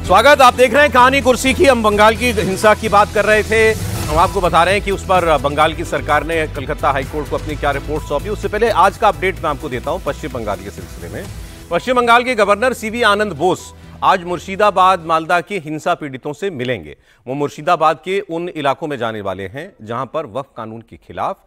स्वागत। आप देख रहे हैं कहानी कुर्सी की। हम बंगाल की हिंसा की बात कर रहे थे। हम आपको बता रहे हैं कि उस पर बंगाल की सरकार ने कलकत्ता हाईकोर्ट को अपनी क्या रिपोर्ट सौंपी। उससे पहले आज का अपडेट मैं आपको देता हूं पश्चिम बंगाल के सिलसिले में। पश्चिम बंगाल के गवर्नर सीवी आनंद बोस आज मुर्शिदाबाद मालदा के हिंसा पीड़ितों से मिलेंगे। वो मुर्शिदाबाद के उन इलाकों में जाने वाले हैं जहां पर वक्फ कानून के खिलाफ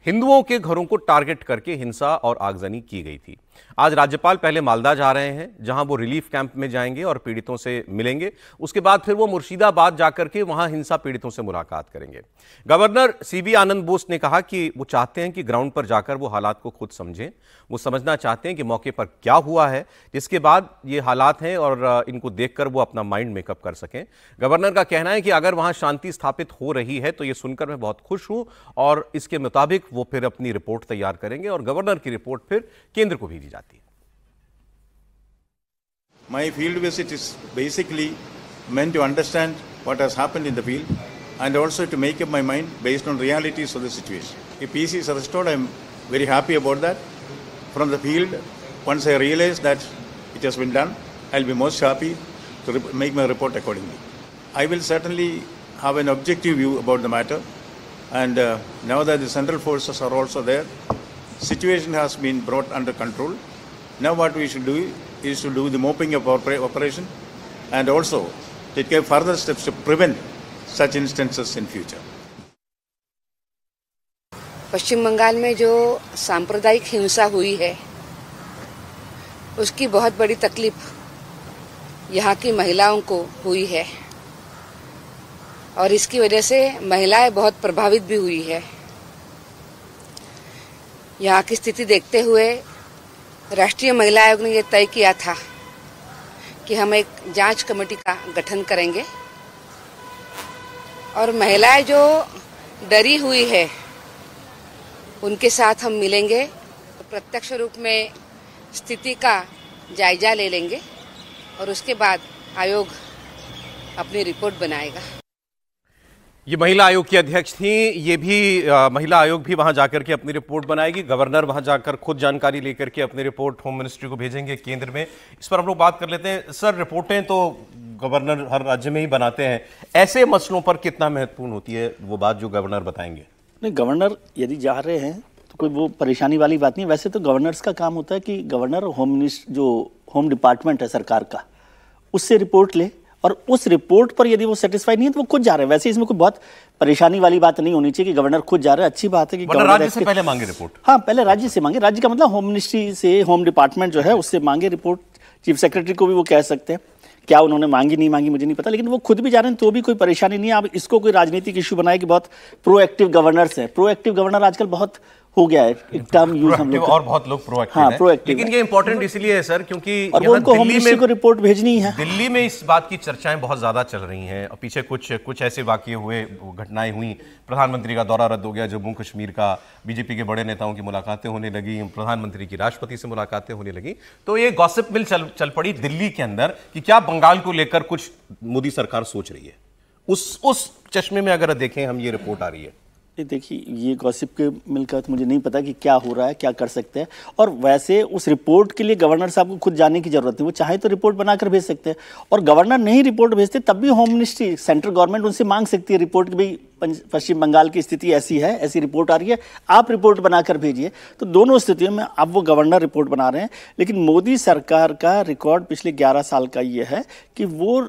हिंदुओं के घरों को टारगेट करके हिंसा और आगजनी की गई थी। आज राज्यपाल पहले मालदा जा रहे हैं जहां वो रिलीफ कैंप में जाएंगे और पीड़ितों से मिलेंगे। उसके बाद फिर वो मुर्शिदाबाद जाकर के वहां हिंसा पीड़ितों से मुलाकात करेंगे। गवर्नर सीवी आनंद बोस ने कहा कि वो चाहते हैं कि ग्राउंड पर जाकर वो हालात को खुद समझें। वो समझना चाहते हैं कि मौके पर क्या हुआ है, जिसके बाद ये हालात हैं और इनको देखकर वो अपना माइंड मेकअप कर सकें। गवर्नर का कहना है कि अगर वहां शांति स्थापित हो रही है तो ये सुनकर मैं बहुत खुश हूं और इसके मुताबिक वो फिर अपनी रिपोर्ट तैयार करेंगे और गवर्नर की रिपोर्ट फिर केंद्र को भेजी जाती है। My field visit is basically meant to understand what has happened in the field and also to make up my mind based on realities of the situation. If peace is restored, I am very happy about that. From the field, once I realize that it has been done, I will be most happy to make my report accordingly. I will certainly have an objective view about the matter, and now that the central forces are also there, situation has been brought under control. Now what we should do is to do the mopping up operation and also take further steps to prevent such instances in future. पश्चिम बंगाल में जो सांप्रदायिक हिंसा हुई है उसकी बहुत बड़ी तकलीफ यहाँ की महिलाओं को हुई है और इसकी वजह से महिलाएं बहुत प्रभावित भी हुई है। यहाँ की स्थिति देखते हुए राष्ट्रीय महिला आयोग ने यह तय किया था कि हम एक जांच कमेटी का गठन करेंगे और महिलाएं जो डरी हुई है उनके साथ हम मिलेंगे, प्रत्यक्ष रूप में स्थिति का जायजा ले लेंगे और उसके बाद आयोग अपनी रिपोर्ट बनाएगा। ये महिला आयोग की अध्यक्ष थी। ये भी महिला आयोग भी वहां जाकर के अपनी रिपोर्ट बनाएगी। गवर्नर वहां जाकर खुद जानकारी लेकर के अपनी रिपोर्ट होम मिनिस्ट्री को भेजेंगे केंद्र में। इस पर हम लोग बात कर लेते हैं। सर, रिपोर्टें तो गवर्नर हर राज्य में ही बनाते हैं, ऐसे मसलों पर कितना महत्वपूर्ण होती है वो बात जो गवर्नर बताएंगे? नहीं, गवर्नर यदि जा रहे हैं तो कोई वो परेशानी वाली बात नहीं। वैसे तो गवर्नर्स का काम होता है कि गवर्नर होम मिनिस्टर जो होम डिपार्टमेंट है सरकार का, उससे रिपोर्ट ले और उस रिपोर्ट पर यदि वो सेटिस्फाई नहीं है तो वो खुद जा रहे हैं। वैसे इसमें कोई बहुत परेशानी वाली बात नहीं होनी चाहिए कि गवर्नर खुद जा रहे हैं। अच्छी बात है कि गवर्नर राज्य से पहले मांगे रिपोर्ट। हाँ, पहले राज्य से मांगे। राज्य का मतलब होम मिनिस्ट्री से, होम डिपार्टमेंट जो है उससे मांगे रिपोर्ट। चीफ सेक्रेटरी को भी वो कह सकते हैं। क्या उन्होंने मांगी नहीं मांगी मुझे नहीं पता, लेकिन वो खुद भी जा रहे हैं तो भी कोई परेशानी नहीं है। आप इसको कोई राजनीतिक इशू बनाए कि बहुत प्रोएक्टिव गवर्नर्स है। प्रोएक्टिव गवर्नर आजकल बहुत हो गया है, एक टर्म यूज हम लोग और बहुत लोग प्रोएक्टिव हैं। प्रोएक्टिव। लेकिन ये इंपॉर्टेंट इसलिए है सर क्योंकि और वो उनको होम मिनिस्ट्री को रिपोर्ट भेजनी है। दिल्ली में इस बात की चर्चाएं बहुत ज्यादा चल रही हैं और पीछे कुछ ऐसे वाकये हुए, घटनाएं हुई। प्रधानमंत्री का दौरा रद्द हो गया जम्मू कश्मीर का, बीजेपी के बड़े नेताओं की मुलाकातें होने लगी, प्रधानमंत्री की राष्ट्रपति से मुलाकातें होने लगी। तो ये गॉसिप मिल चल पड़ी दिल्ली के अंदर कि क्या बंगाल को लेकर कुछ मोदी सरकार सोच रही है। उस चश्मे में अगर देखें हम, ये रिपोर्ट आ रही है। देखिए, ये गॉसिप के मिलकर तो मुझे नहीं पता कि क्या हो रहा है, क्या कर सकते हैं। और वैसे उस रिपोर्ट के लिए गवर्नर साहब को खुद जाने की जरूरत नहीं। वो चाहे तो रिपोर्ट बनाकर भेज सकते हैं और गवर्नर नहीं रिपोर्ट भेजते तब भी होम मिनिस्ट्री, सेंट्रल गवर्नमेंट उनसे मांग सकती है रिपोर्ट कि भाई पश्चिम बंगाल की स्थिति ऐसी है, ऐसी रिपोर्ट आ रही है, आप रिपोर्ट बनाकर भेजिए। तो दोनों स्थितियों में अब वो गवर्नर रिपोर्ट बना रहे हैं। लेकिन मोदी सरकार का रिकॉर्ड पिछले 11 साल का ये है कि वो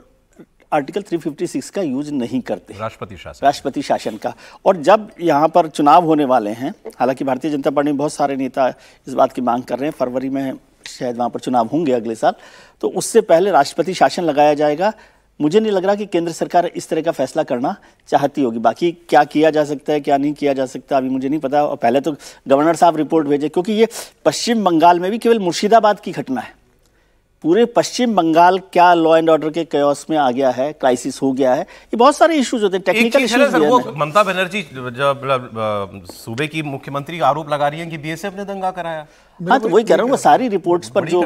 आर्टिकल 356 का यूज नहीं करते, राष्ट्रपति शासन का। और जब यहाँ पर चुनाव होने वाले हैं, हालांकि भारतीय जनता पार्टी में बहुत सारे नेता इस बात की मांग कर रहे हैं, फरवरी में शायद वहाँ पर चुनाव होंगे अगले साल, तो उससे पहले राष्ट्रपति शासन लगाया जाएगा। मुझे नहीं लग रहा कि केंद्र सरकार इस तरह का फैसला करना चाहती होगी। बाकी क्या किया जा सकता है, क्या नहीं किया जा सकता, अभी मुझे नहीं पता। और पहले तो गवर्नर साहब रिपोर्ट भेजे, क्योंकि ये पश्चिम बंगाल में भी केवल मुर्शिदाबाद की घटना है। पूरे पश्चिम बंगाल क्या लॉ एंड ऑर्डर के chaos में आ गया है, क्राइसिस हो गया है। ये बहुत सारे इश्यूज होते हैं, टेक्निकल इश्यूज। वो ममता बनर्जी जब सूबे की मुख्यमंत्री आरोप लगा रही है कि बीएसएफ ने दंगा कराया। हाँ, तो वही कह रहा हूँ, वो सारी रिपोर्ट्स पर जो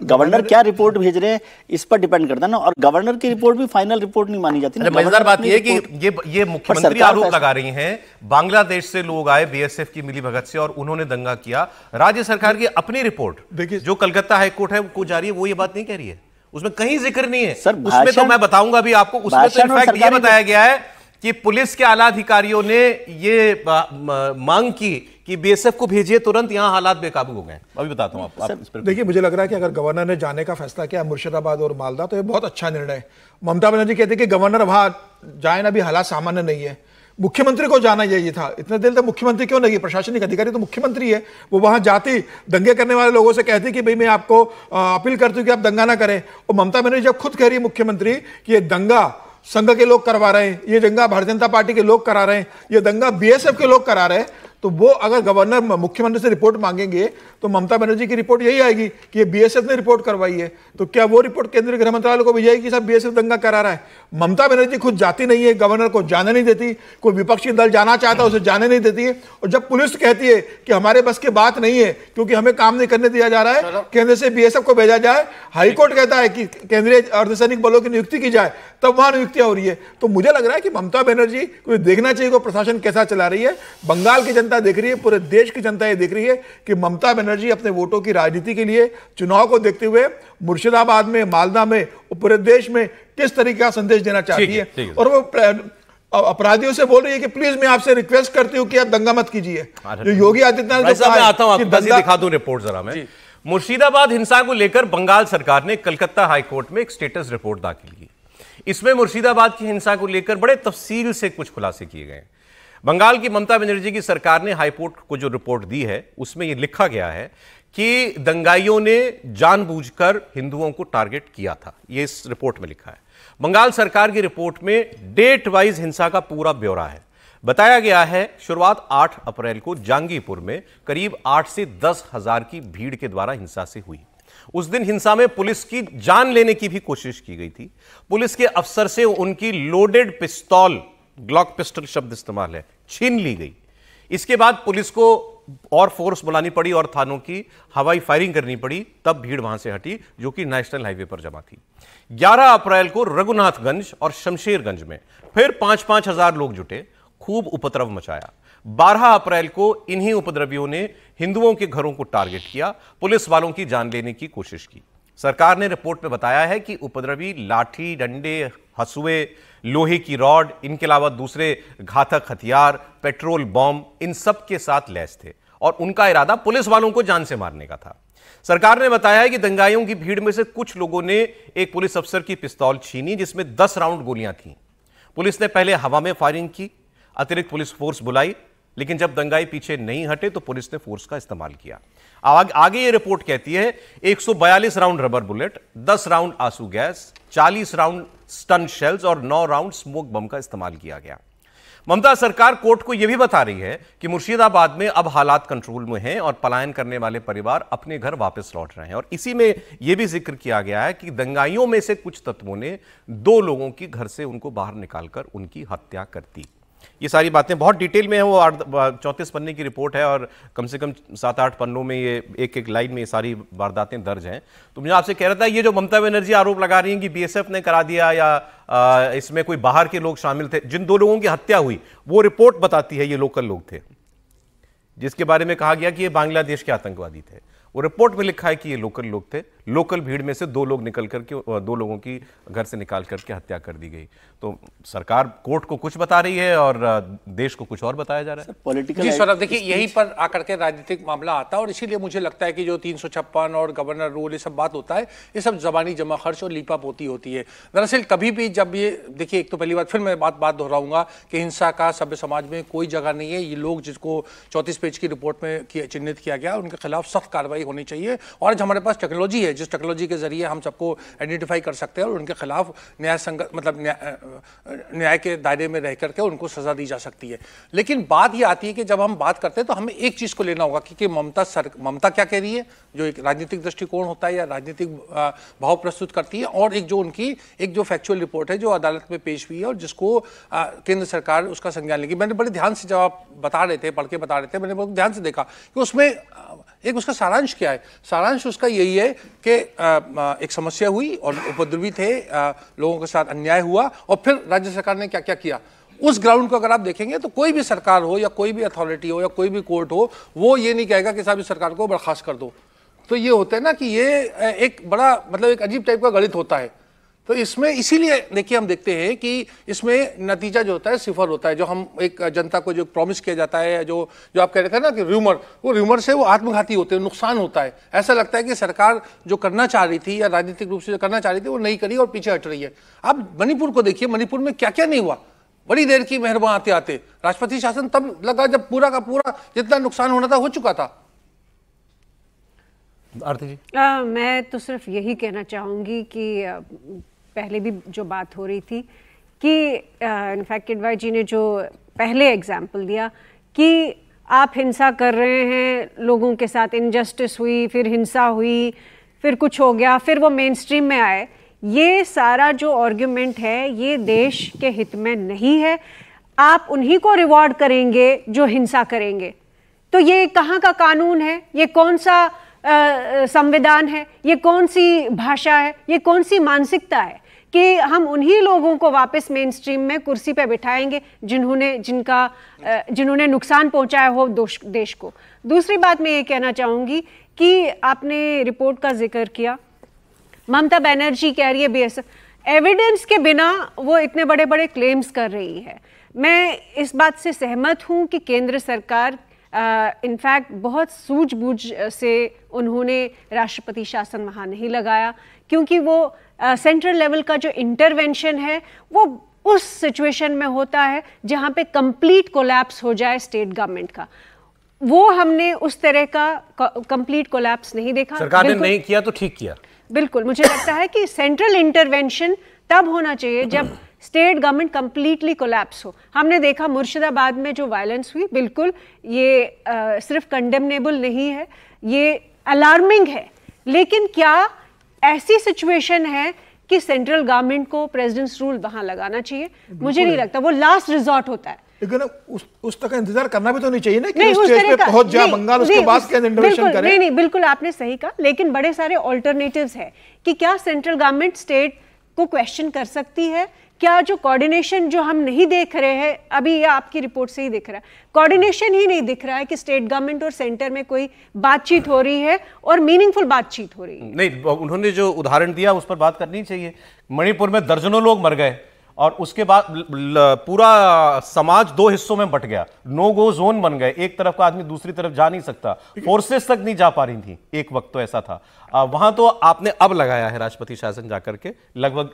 गवर्नर क्या रिपोर्ट भेज रहे हैं इस पर डिपेंड करता है ना। और गवर्नर की रिपोर्ट भी फाइनल रिपोर्ट नहीं मानी जाती। मजेदार बात यह है कि ये मुख्यमंत्री आरोप लगा रही हैं बांग्लादेश से लोग आए बीएसएफ की मिलीभगत से और उन्होंने दंगा किया। राज्य सरकार की अपनी रिपोर्ट जो कलकत्ता हाईकोर्ट है वो जारी है, वो ये बात नहीं कह रही है। उसमें कहीं जिक्र नहीं है सर। उसमें तो मैं बताऊंगा भी आपको, उसमें तो इनफैक्ट ये बताया गया है कि पुलिस के आला अधिकारियों ने ये मांग की कि बीएसएफ को भेजिए तुरंत, यहां हालात बेकाबू हो गए। अभी बताता हूं आप इस पर। देखिए, मुझे लग रहा है कि अगर गवर्नर ने जाने का फैसला किया मुर्शिदाबाद और मालदा, तो ये बहुत अच्छा निर्णय है। ममता बनर्जी कहते हैं कि गवर्नर वहां जाए ना, भी हालात सामान्य नहीं है। मुख्यमंत्री को जाना यही था। इतने देर तक मुख्यमंत्री क्यों नहीं? प्रशासनिक अधिकारी तो मुख्यमंत्री है। वो वहां जाती, दंगे करने वाले लोगों से कहती कि भाई मैं आपको अपील करती हूँ कि आप दंगा ना करें। और ममता बनर्जी जब खुद कह रही है मुख्यमंत्री कि ये दंगा संघ के लोग करवा रहे हैं, ये दंगा भारतीय जनता पार्टी के लोग करा रहे हैं, ये दंगा बीएसएफ के लोग करा रहे हैं, तो वो अगर गवर्नर मुख्यमंत्री से रिपोर्ट मांगेंगे तो ममता बनर्जी की रिपोर्ट यही आएगी कि ये बीएसएफ ने रिपोर्ट करवाई है। तो क्या वो रिपोर्ट केंद्रीय गृह मंत्रालय को भेजाएगी कि साहब बीएसएफ दंगा करा रहा है? ममता बनर्जी खुद जाती नहीं है, गवर्नर को जाने नहीं देती। कोई विपक्षी दल जाना चाहता है उसे जाने नहीं देती है। और जब पुलिस कहती है कि हमारे बस की बात नहीं है क्योंकि हमें काम नहीं करने दिया जा रहा है, केंद्र से बीएसएफ को भेजा जाए, हाईकोर्ट कहता है कि केंद्रीय अर्धसैनिक बलों की नियुक्ति की जाए, तब वहां नियुक्तियां हो रही है। तो मुझे लग रहा है कि ममता बनर्जी को देखना चाहिए कि प्रशासन कैसा चला रही है। बंगाल की जनता देख रही है, पूरे देश की जनता ये देख रही है कि ममता बनर्जी अपने वोटों की राजनीति के लिए चुनाव को देखते हुए मुर्शिदाबाद में, मालदा में, पूरे देश में किस तरीके का संदेश देना चाहती है। और वो अपराधियों से बोल रही है कि प्लीज मैं आपसे रिक्वेस्ट करती हूं कि आप दंगा मत कीजिए। जो योगी आदित्यनाथ दिखा दूं रिपोर्ट जरा मैं। मुर्शिदाबाद हिंसा को लेकर बंगाल सरकार ने कलकत्ता हाईकोर्ट में एक स्टेटस रिपोर्ट दाखिल की। इसमें मुर्शिदाबाद की हिंसा को लेकर बड़े तफसील से कुछ खुलासे किए गए। बंगाल की ममता बनर्जी की सरकार ने हाईकोर्ट को जो रिपोर्ट दी है उसमें यह लिखा गया है कि दंगाइयों ने जानबूझकर हिंदुओं को टारगेट किया था। यह इस रिपोर्ट में लिखा है। बंगाल सरकार की रिपोर्ट में डेट वाइज हिंसा का पूरा ब्यौरा है। बताया गया है शुरुआत 8 अप्रैल को जांगीपुर में करीब 8 से 10 हजार की भीड़ के द्वारा हिंसा से हुई। उस दिन हिंसा में पुलिस की जान लेने की भी कोशिश की गई थी। पुलिस के अफसर से उनकी लोडेड पिस्तौल, ग्लॉक पिस्टल शब्द इस्तेमाल है, छीन ली गई। इसके बाद पुलिस को और फोर्स बुलानी पड़ी और थानों की हवाई फायरिंग करनी पड़ी, तब भीड़ वहां से हटी जो कि नेशनल हाईवे पर जमा थी। 11 अप्रैल को रघुनाथगंज और शमशेरगंज में फिर 5-5 हजार लोग जुटे, खूब उपद्रव मचाया। 12 अप्रैल को इन्हीं उपद्रवियों ने हिंदुओं के घरों को टारगेट किया, पुलिस वालों की जान लेने की कोशिश की। सरकार ने रिपोर्ट में बताया है कि उपद्रवी लाठी, डंडे, हंसुए, लोहे की रॉड, इनके अलावा दूसरे घातक हथियार, पेट्रोल बॉम्ब, इन सब के साथ लैस थे और उनका इरादा पुलिस वालों को जान से मारने का था। सरकार ने बताया है कि दंगाइयों की भीड़ में से कुछ लोगों ने एक पुलिस अफसर की पिस्तौल छीनी जिसमें 10 राउंड गोलियां थीं। पुलिस ने पहले हवा में फायरिंग की, अतिरिक्त पुलिस फोर्स बुलाई, लेकिन जब दंगाई पीछे नहीं हटे तो पुलिस ने फोर्स का इस्तेमाल किया। आगे ये रिपोर्ट कहती है 142 राउंड रबर बुलेट, 10 राउंड आंसू गैस, 40 राउंड स्टन शेल्स और 9 राउंड स्मोक बम का इस्तेमाल किया गया। ममता सरकार कोर्ट को यह भी बता रही है कि मुर्शिदाबाद में अब हालात कंट्रोल में हैं और पलायन करने वाले परिवार अपने घर वापस लौट रहे हैं। और इसी में यह भी जिक्र किया गया है कि दंगाइयों में से कुछ तत्वों ने 2 लोगों की घर से उनको बाहर निकालकर उनकी हत्या कर दी। ये सारी बातें बहुत डिटेल में है, वो 34 पन्ने की रिपोर्ट है और कम से कम 7-8 पन्नों में ये एक लाइन में ये सारी वारदातें दर्ज हैं। तो मुझे आपसे कह रहा था, ये जो ममता बनर्जी आरोप लगा रही हैं कि बीएसएफ ने करा दिया या इसमें कोई बाहर के लोग शामिल थे, जिन 2 लोगों की हत्या हुई वो रिपोर्ट बताती है ये लोकल लोग थे, जिसके बारे में कहा गया कि ये बांग्लादेश के आतंकवादी थे। वो रिपोर्ट में लिखा है कि ये लोकल लोग थे। लोकल भीड़ में से 2 लोग निकल करके 2 लोगों की घर से निकाल करके हत्या कर दी गई। तो सरकार कोर्ट को कुछ बता रही है और देश को कुछ और बताया जा रहा है। पॉलिटिकल जी सौरभ, देखिए यहीं पर आकर के राजनीतिक मामला आता है और इसीलिए मुझे लगता है कि जो 356 और गवर्नर रूल ये सब बात होता है, ये सब जबानी जमा खर्च और लीपापोती होती है। दरअसल कभी भी जब ये देखिए, एक तो पहली बात फिर मैं बात दोहराऊंगा कि हिंसा का सभ्य समाज में कोई जगह नहीं है। ये लोग जिसको 34 पेज की रिपोर्ट में चिन्हित किया गया, उनके खिलाफ सख्त कार्रवाई होनी चाहिए। और आज हमारे पास टेक्नोलॉजी है, जिस टेक्नोलॉजी के जरिए हम सबको आइडेंटिफाई कर सकते हैं और उनके खिलाफ न्याय संगत मतलब न्याय के दायरे में रह करके उनको सजा दी जा सकती है। लेकिन बात ये आती है कि जब हम बात करते हैं तो हमें एक चीज को लेना होगा कि ममता क्या कह रही है, जो एक राजनीतिक दृष्टिकोण होता है या राजनीतिक भाव प्रस्तुत करती है, और एक जो उनकी एक जो फैक्चुअल रिपोर्ट है जो अदालत में पेश हुई है और जिसको केंद्र सरकार उसका संज्ञान लेगी। मैंने बड़े ध्यान से जब आप बता रहे थे, पढ़ के बता रहे थे, मैंने बहुत ध्यान से देखा कि उसमें एक उसका सारांश क्या है। सारांश उसका यही है कि एक समस्या हुई और उपद्रवी थे, लोगों के साथ अन्याय हुआ और फिर राज्य सरकार ने क्या क्या किया। उस ग्राउंड को अगर आप देखेंगे तो कोई भी सरकार हो या कोई भी अथॉरिटी हो या कोई भी कोर्ट हो, वो ये नहीं कहेगा कि साहब इस सरकार को बर्खास्त कर दो। तो ये होता है ना कि ये एक बड़ा मतलब एक अजीब टाइप का गणित होता है। तो इसमें इसीलिए देखिए हम देखते हैं कि इसमें नतीजा जो होता है सिफर होता है। जो हम एक जनता को जो प्रॉमिस किया जाता है, जो आप कह रहे थे ना कि र्यूमर, वो र्यूमर से वो आत्मघाती होते हैं, नुकसान होता है। ऐसा लगता है कि सरकार जो करना चाह रही थी या राजनीतिक रूप से जो करना चाह रही थी वो नहीं करी और पीछे हट रही है। अब मणिपुर को देखिए, मणिपुर में क्या क्या नहीं हुआ। बड़ी देर की मेहरबान आते आते राष्ट्रपति शासन तब लगा जब पूरा का पूरा जितना नुकसान होना था हो चुका था। आरती जी, मैं तो सिर्फ यही कहना चाहूँगी कि पहले भी जो बात हो रही थी कि इनफैक्ट किडवाई जी ने जो पहले एग्जाम्पल दिया कि आप हिंसा कर रहे हैं, लोगों के साथ इनजस्टिस हुई, फिर हिंसा हुई, फिर कुछ हो गया, फिर वो मेन स्ट्रीम में आए। ये सारा जो आर्ग्यूमेंट है ये देश के हित में नहीं है। आप उन्हीं को रिवॉर्ड करेंगे जो हिंसा करेंगे। तो ये कहाँ का कानून है, ये कौन सा संविधान है, ये कौन सी भाषा है, ये कौन सी मानसिकता है कि हम उन्हीं लोगों को वापस मेन स्ट्रीम में कुर्सी पे बिठाएंगे जिन्होंने नुकसान पहुंचाया हो देश को। दूसरी बात मैं ये कहना चाहूँगी कि आपने रिपोर्ट का जिक्र किया, ममता बनर्जी कह रही है बीएसएफ, एविडेंस के बिना वो इतने बड़े बड़े क्लेम्स कर रही है। मैं इस बात से सहमत हूँ कि केंद्र सरकार इनफैक्ट बहुत सूझबूझ से उन्होंने राष्ट्रपति शासन वहाँ नहीं लगाया, क्योंकि वो सेंट्रल लेवल का जो इंटरवेंशन है वो उस सिचुएशन में होता है जहाँ पे कंप्लीट कोलैप्स हो जाए स्टेट गवर्नमेंट का। वो हमने उस तरह का कंप्लीट कोलैप्स नहीं देखा। सरकार ने नहीं किया तो ठीक किया। बिल्कुल, मुझे लगता है कि सेंट्रल इंटरवेंशन तब होना चाहिए जब स्टेट गवर्नमेंट कंप्लीटली कोलैप्स हो। हमने देखा मुर्शिदाबाद में जो वायलेंस हुई, बिल्कुल ये सिर्फ कंडेमनेबल नहीं है, ये अलार्मिंग है। लेकिन क्या ऐसी सिचुएशन है कि सेंट्रल गवर्नमेंट को प्रेसिडेंट्स रूल वहां लगाना चाहिए? मुझे नहीं लगता, वो लास्ट रिजॉर्ट होता है। लेकिन उस तक इंतजार करना भी तो नहीं चाहिए ना कि स्टेज पे पहुंच जाए बंगाल, उसके बाद क्या इंटरवेंशन करे? नहीं, बिल्कुल आपने सही कहा, लेकिन बड़े सारे ऑल्टरनेटिव्स है कि क्या सेंट्रल गवर्नमेंट स्टेट को क्वेश्चन कर सकती है? क्या जो कोऑर्डिनेशन जो हम नहीं देख रहे हैं अभी, ये आपकी रिपोर्ट से ही दिख रहा है, कोऑर्डिनेशन ही नहीं दिख रहा है कि स्टेट गवर्नमेंट और सेंटर में कोई बातचीत हो रही है और मीनिंगफुल बातचीत हो रही है। नहीं, उन्होंने जो उदाहरण दिया उस पर बात करनी चाहिए। मणिपुर में दर्जनों लोग मर गए और उसके बाद पूरा समाज दो हिस्सों में बट गया, नो गो जोन बन गए, एक तरफ का आदमी दूसरी तरफ जा नहीं सकता, फोर्सेस तक नहीं जा पा रही थी, एक वक्त तो ऐसा था। वहां तो आपने अब लगाया है राष्ट्रपति शासन जाकर के, लगभग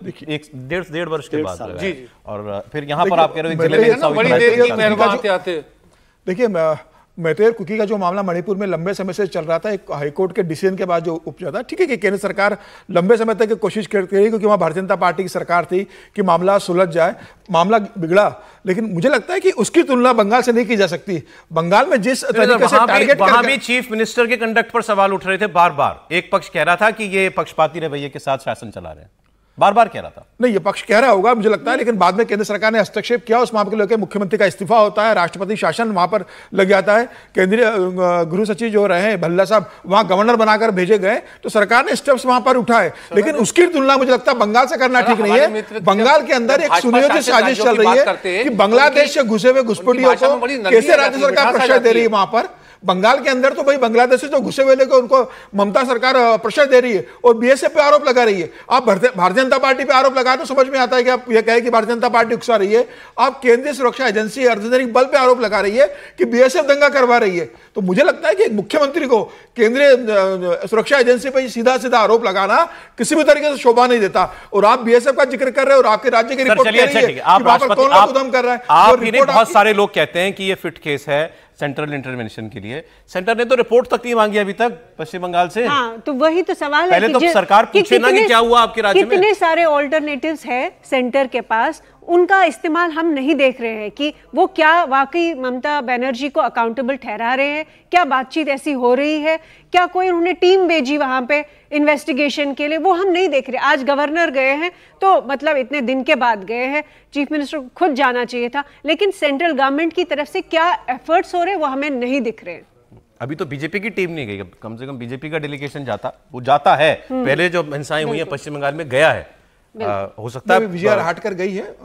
डेढ़ वर्ष के बाद लगाया। और फिर यहां पर आप कह रहे हो देखिए, मेटेर कुकी का जो मामला मणिपुर में लंबे समय से चल रहा था, एक हाईकोर्ट के डिसीजन के बाद जो उपजा था, ठीक है कि केंद्र सरकार लंबे समय तक कोशिश करती रही क्योंकि वहां भारतीय जनता पार्टी की सरकार थी कि मामला सुलझ जाए, मामला बिगड़ा। लेकिन मुझे लगता है कि उसकी तुलना बंगाल से नहीं की जा सकती। बंगाल में जिस तरीके से टारगेट वहां भी चीफ मिनिस्टर के कंडक्ट पर सवाल उठ रहे थे बार बार। एक पक्ष कह रहा था कि ये पक्षपाती रवैये के साथ शासन चला रहे हैं, बार बार कह रहा था। नहीं, ये पक्ष कह रहा होगा मुझे लगता है, लेकिन बाद में केंद्र सरकार ने हस्तक्षेप किया, उस मामले को लेकर मुख्यमंत्री का इस्तीफा होता है, राष्ट्रपति शासन वहां पर लग जाता है, केंद्रीय गृह सचिव जो रहे भल्ला साहब वहां गवर्नर बनाकर भेजे गए, तो सरकार ने स्टेप्स वहां पर उठाए। लेकिन उसकी तुलना मुझे लगता है बंगाल से करना ठीक नहीं है। बंगाल के अंदर एक सुनियोजित साजिश चल रही है कि बांग्लादेश से घुसे हुए घुसपैठियों को कैसे राज्य सरकार प्रश्रय दे रही है। वहां पर बंगाल के अंदर तो भाई बांग्लादेश से जो घुसे हुए को उनको ममता सरकार प्रश्रय दे रही है और बीएसएफ पे आरोप लगा रही है। आप भारतीय जनता पार्टी पे आरोप लगा तो समझ में आता है कि आप ये कहे कि भारतीय जनता पार्टी उकसा रही है। आप केंद्रीय सुरक्षा एजेंसी अर्धसैनिक बल पे आरोप लगा रही है कि बीएसएफ दंगा करवा रही है। तो मुझे लगता है कि एक मुख्यमंत्री को केंद्रीय सुरक्षा एजेंसी पर सीधा सीधा आरोप लगाना किसी भी तरीके से शोभा नहीं देता। और आप बीएसएफ का जिक्र कर रहे हो और आपके राज्य की रिपोर्ट बहुत सारे लोग कहते हैं कि ये फिट केस है सेंट्रल इंटरवेंशन के लिए। सेंटर ने तो रिपोर्ट तक नहीं मांगी अभी तक पश्चिम बंगाल से। हाँ, तो वही तो सवाल पहले है कि तो सरकार पूछे ना कि क्या हुआ आपके राज्य में। कितने सारे ऑल्टरनेटिव्स है सेंटर के पास, उनका इस्तेमाल हम नहीं देख रहे हैं कि वो क्या वाकई ममता बनर्जी को अकाउंटेबल ठहरा रहे हैं, क्या बातचीत ऐसी हो रही है, क्या कोई उन्होंने टीम भेजी वहां पे इन्वेस्टिगेशन के लिए, वो हम नहीं देख रहे। आज गवर्नर गए हैं तो मतलब इतने दिन के बाद गए हैं, चीफ मिनिस्टर को खुद जाना चाहिए था, लेकिन सेंट्रल गवर्नमेंट की तरफ से क्या एफर्ट्स हो रहे हैं वो हमें नहीं दिख रहे हैं। अभी तो बीजेपी की टीम नहीं गई, कम से कम बीजेपी का डेलीगेशन जाता है। पहले जो हिंसाएं हुई हैं पश्चिम बंगाल में गया है, हो सकता है विजया हाटकर गई है,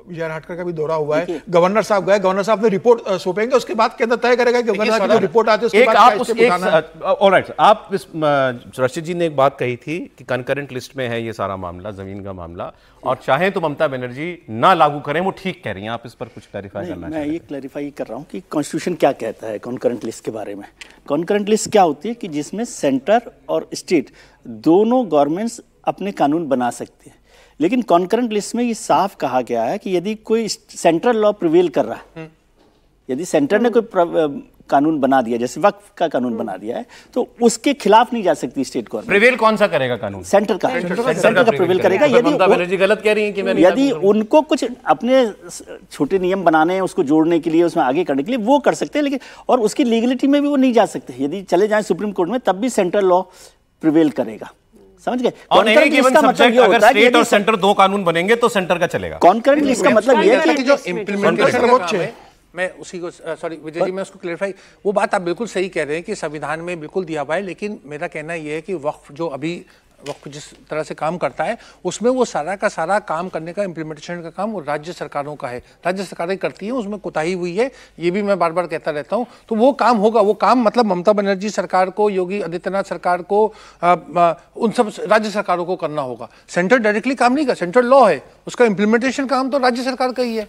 विजय राहटकर का भी दौरा हुआ है, गवर्नर साहब गए, गवर्नर साहब ने रिपोर्ट सौंपेंगे, उसके बाद केंद्र तय करेगा कि गवर्नर साहब की जो रिपोर्ट आती है उसके बाद क्या स्टेप उठाना है। ऑलराइट, आप रशीद जी ने एक बात कही थी कि कंकरेंट लिस्ट में है ये सारा मामला, जमीन का मामला, और चाहे तो ममता बनर्जी ना लागू करें, वो ठीक कह रही हैं, आप इस पर कुछ क्लैरिफाई करना मैं ये क्लैरिफाई कर रहा हूँ कि कॉन्स्टिट्यूशन क्या कहता है कॉन्करेंट लिस्ट के बारे में। कॉन्करेंट लिस्ट क्या होती है कि जिसमें सेंटर और स्टेट दोनों गवर्नमेंट्स अपने कानून बना सकते हैं, लेकिन कॉन्करेंट लिस्ट में ये साफ कहा गया है कि यदि कोई सेंट्रल लॉ प्रिवेल कर रहा है, यदि सेंटर ने कोई कानून बना दिया, जैसे वक्फ का कानून बना दिया है, तो उसके खिलाफ नहीं जा सकती स्टेट गवर्नमेंट। प्रिवेल कौन सा करेगा कानून? सेंटर का प्रिवेल करेगा। ममता बनर्जी गलत कह रही हैं कि मैं यदि उनको कुछ अपने छोटे नियम बनाने हैं, उसको जोड़ने के लिए, उसमें आगे करने के लिए, वो कर सकते हैं, लेकिन और उसकी लीगलिटी में भी वो नहीं जा सकते। यदि चले जाएं सुप्रीम कोर्ट में, तब भी सेंट्रल लॉ प्रिवेल करेगा। समझ गए? कॉन्करेंट लिस्ट का मतलब ये होता है कि स्टेट और सेंटर दो कानून बनेंगे तो सेंटर का चलेगा। कॉन्करेंट लिस्ट का मतलब ये है कि जो इम्प्लीमेंटेशन, मैं उसी को सॉरी विजय जी, मैं उसको क्लेरिफाई, वो बात आप बिल्कुल सही कह रहे हैं कि संविधान में बिल्कुल दिया हुआ है, लेकिन मेरा कहना ये है कि वक्फ जो अभी वक्फ जिस तरह से काम करता है, उसमें वो सारा का सारा काम करने का, इम्प्लीमेंटेशन का काम वो राज्य सरकारों का है, राज्य सरकारें करती हैं, उसमें कोताही हुई है, ये भी मैं बार बार कहता रहता हूँ। तो वो काम होगा, वो काम मतलब ममता बनर्जी सरकार को, योगी आदित्यनाथ सरकार को, उन सब राज्य सरकारों को करना होगा। सेंटर डायरेक्टली काम नहीं कर, सेंट्रल लॉ है, उसका इम्प्लीमेंटेशन काम तो राज्य सरकार का ही है।